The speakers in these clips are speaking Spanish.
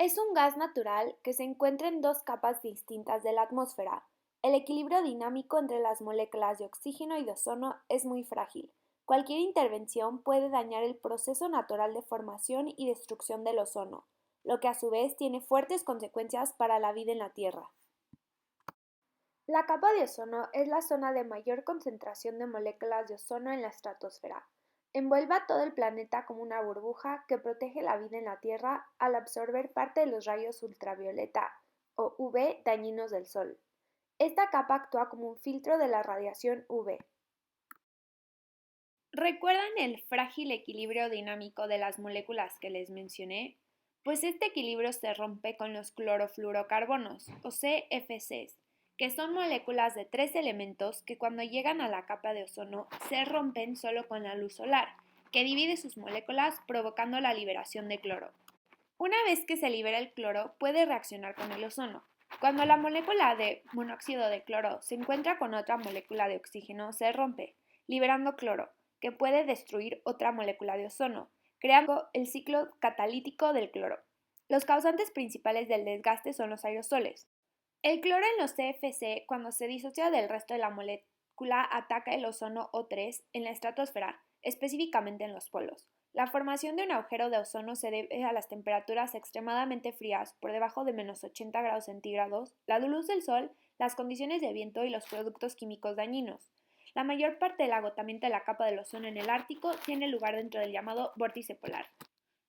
Es un gas natural que se encuentra en dos capas distintas de la atmósfera. El equilibrio dinámico entre las moléculas de oxígeno y de ozono es muy frágil. Cualquier intervención puede dañar el proceso natural de formación y destrucción del ozono, lo que a su vez tiene fuertes consecuencias para la vida en la Tierra. La capa de ozono es la zona de mayor concentración de moléculas de ozono en la estratosfera. Envuelve a todo el planeta como una burbuja que protege la vida en la Tierra al absorber parte de los rayos ultravioleta o UV dañinos del Sol. Esta capa actúa como un filtro de la radiación UV. ¿Recuerdan el frágil equilibrio dinámico de las moléculas que les mencioné? Pues este equilibrio se rompe con los clorofluorocarbonos, o CFCs, que son moléculas de tres elementos que cuando llegan a la capa de ozono se rompen solo con la luz solar, que divide sus moléculas provocando la liberación de cloro. Una vez que se libera el cloro, puede reaccionar con el ozono. Cuando la molécula de monóxido de cloro se encuentra con otra molécula de oxígeno, se rompe, liberando cloro, que puede destruir otra molécula de ozono, creando el ciclo catalítico del cloro. Los causantes principales del desgaste son los aerosoles. El cloro en los CFC, cuando se disocia del resto de la molécula, ataca el ozono O3 en la estratosfera, específicamente en los polos. La formación de un agujero de ozono se debe a las temperaturas extremadamente frías, por debajo de menos 80 grados centígrados, la luz del sol, las condiciones de viento y los productos químicos dañinos. La mayor parte del agotamiento de la capa del ozono en el Ártico tiene lugar dentro del llamado vórtice polar.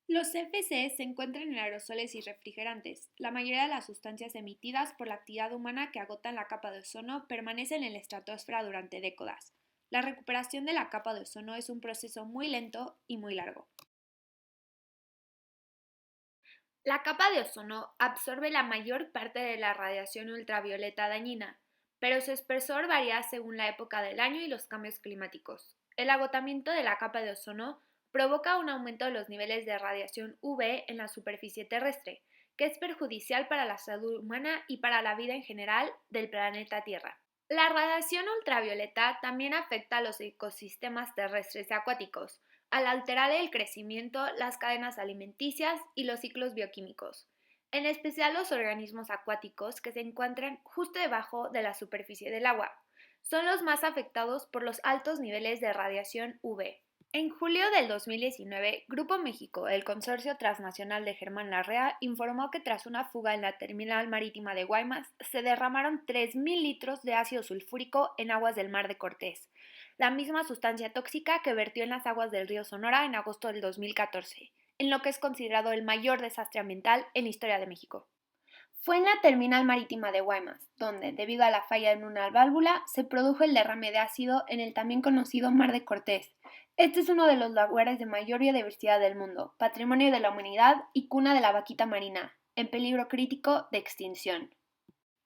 Los CFC se encuentran en aerosoles y refrigerantes. La mayoría de las sustancias emitidas por la actividad humana que agotan la capa de ozono permanecen en la estratosfera durante décadas. La recuperación de la capa de ozono es un proceso muy lento y muy largo. La capa de ozono absorbe la mayor parte de la radiación ultravioleta dañina, pero su espesor varía según la época del año y los cambios climáticos. El agotamiento de la capa de ozono provoca un aumento de los niveles de radiación UV en la superficie terrestre, que es perjudicial para la salud humana y para la vida en general del planeta Tierra. La radiación ultravioleta también afecta a los ecosistemas terrestres y acuáticos, al alterar el crecimiento, las cadenas alimenticias y los ciclos bioquímicos, en especial los organismos acuáticos que se encuentran justo debajo de la superficie del agua. Son los más afectados por los altos niveles de radiación UV. En julio del 2019, Grupo México, el consorcio transnacional de Germán Larrea, informó que tras una fuga en la terminal marítima de Guaymas, se derramaron 3.000 litros de ácido sulfúrico en aguas del Mar de Cortés, la misma sustancia tóxica que vertió en las aguas del río Sonora en agosto del 2014, en lo que es considerado el mayor desastre ambiental en la historia de México. Fue en la terminal marítima de Guaymas, donde, debido a la falla en una válvula, se produjo el derrame de ácido en el también conocido Mar de Cortés. Este es uno de los lugares de mayor biodiversidad del mundo, patrimonio de la humanidad y cuna de la vaquita marina, en peligro crítico de extinción.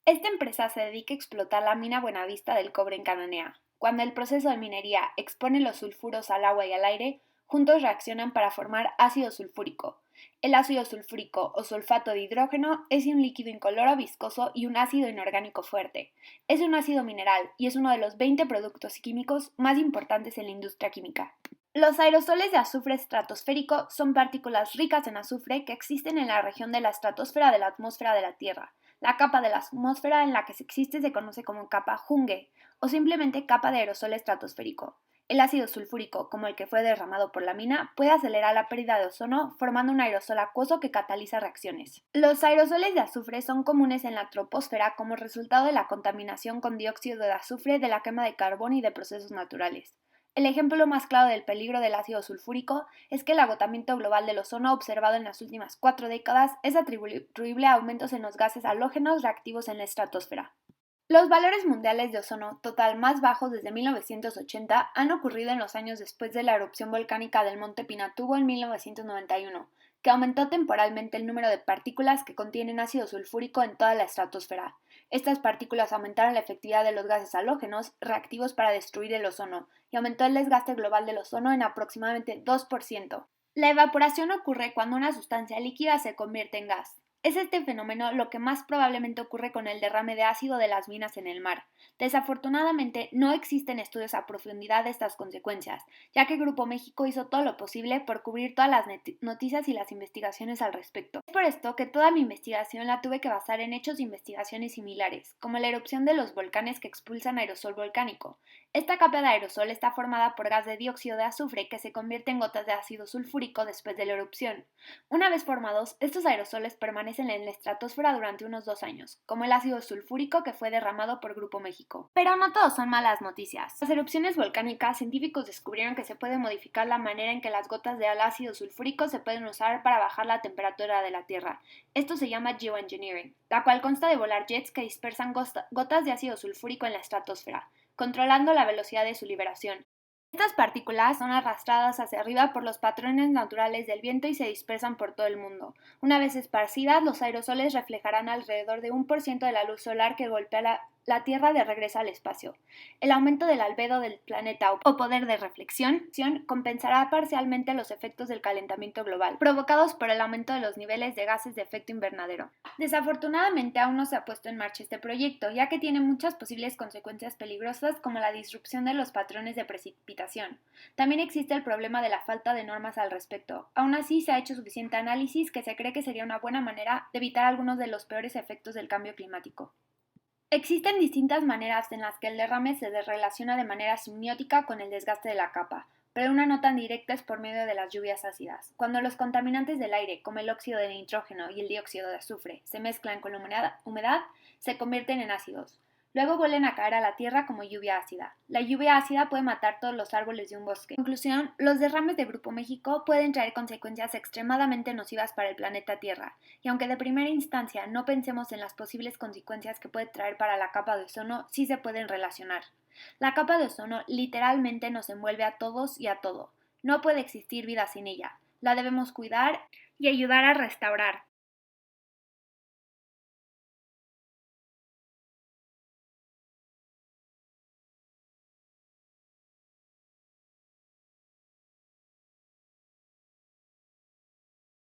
Esta empresa se dedica a explotar la mina Buenavista del cobre en Cananea. Cuando el proceso de minería expone los sulfuros al agua y al aire, juntos reaccionan para formar ácido sulfúrico. El ácido sulfúrico o sulfato de hidrógeno es un líquido incoloro, viscoso y un ácido inorgánico fuerte. Es un ácido mineral y es uno de los 20 productos químicos más importantes en la industria química. Los aerosoles de azufre estratosférico son partículas ricas en azufre que existen en la región de la estratosfera de la atmósfera de la Tierra. La capa de la atmósfera en la que existe se conoce como capa Junge o simplemente capa de aerosol estratosférico. El ácido sulfúrico, como el que fue derramado por la mina, puede acelerar la pérdida de ozono formando un aerosol acuoso que cataliza reacciones. Los aerosoles de azufre son comunes en la troposfera como resultado de la contaminación con dióxido de azufre de la quema de carbón y de procesos naturales. El ejemplo más claro del peligro del ácido sulfúrico es que el agotamiento global del ozono observado en las últimas 4 décadas es atribuible a aumentos en los gases halógenos reactivos en la estratosfera. Los valores mundiales de ozono total más bajos desde 1980 han ocurrido en los años después de la erupción volcánica del monte Pinatubo en 1991, que aumentó temporalmente el número de partículas que contienen ácido sulfúrico en toda la estratosfera. Estas partículas aumentaron la efectividad de los gases halógenos reactivos para destruir el ozono y aumentó el desgaste global del ozono en aproximadamente 2%. La evaporación ocurre cuando una sustancia líquida se convierte en gas. Es este fenómeno lo que más probablemente ocurre con el derrame de ácido de las minas en el mar. Desafortunadamente, no existen estudios a profundidad de estas consecuencias, ya que Grupo México hizo todo lo posible por cubrir todas las noticias y las investigaciones al respecto. por esto que toda mi investigación la tuve que basar en hechos de investigaciones similares, como la erupción de los volcanes que expulsan aerosol volcánico. Esta capa de aerosol está formada por gas de dióxido de azufre que se convierte en gotas de ácido sulfúrico después de la erupción. Una vez formados, estos aerosoles permanecen en la estratosfera durante unos 2 años, como el ácido sulfúrico que fue derramado por Grupo México. Pero no todos son malas noticias. Las erupciones volcánicas, científicos descubrieron que se puede modificar la manera en que las gotas de ácido sulfúrico se pueden usar para bajar la temperatura de la Tierra. Esto se llama geoengineering, la cual consta de volar jets que dispersan gotas de ácido sulfúrico en la estratosfera, controlando la velocidad de su liberación. Estas partículas son arrastradas hacia arriba por los patrones naturales del viento y se dispersan por todo el mundo. Una vez esparcidas, los aerosoles reflejarán alrededor de 1% de la luz solar que golpea la Tierra de regreso al espacio. El aumento del albedo del planeta o poder de reflexión compensará parcialmente los efectos del calentamiento global, provocados por el aumento de los niveles de gases de efecto invernadero. Desafortunadamente aún no se ha puesto en marcha este proyecto, ya que tiene muchas posibles consecuencias peligrosas como la disrupción de los patrones de precipitación. También existe el problema de la falta de normas al respecto. Aún así, se ha hecho suficiente análisis que se cree que sería una buena manera de evitar algunos de los peores efectos del cambio climático. Existen distintas maneras en las que el derrame se relaciona de manera simbiótica con el desgaste de la capa, pero una no tan directa es por medio de las lluvias ácidas. Cuando los contaminantes del aire, como el óxido de nitrógeno y el dióxido de azufre, se mezclan con la humedad, se convierten en ácidos. Luego vuelven a caer a la tierra como lluvia ácida. La lluvia ácida puede matar todos los árboles de un bosque. En conclusión, los derrames de Grupo México pueden traer consecuencias extremadamente nocivas para el planeta Tierra, y aunque de primera instancia no pensemos en las posibles consecuencias que puede traer para la capa de ozono, sí se pueden relacionar. La capa de ozono literalmente nos envuelve a todos y a todo. No puede existir vida sin ella. La debemos cuidar y ayudar a restaurar.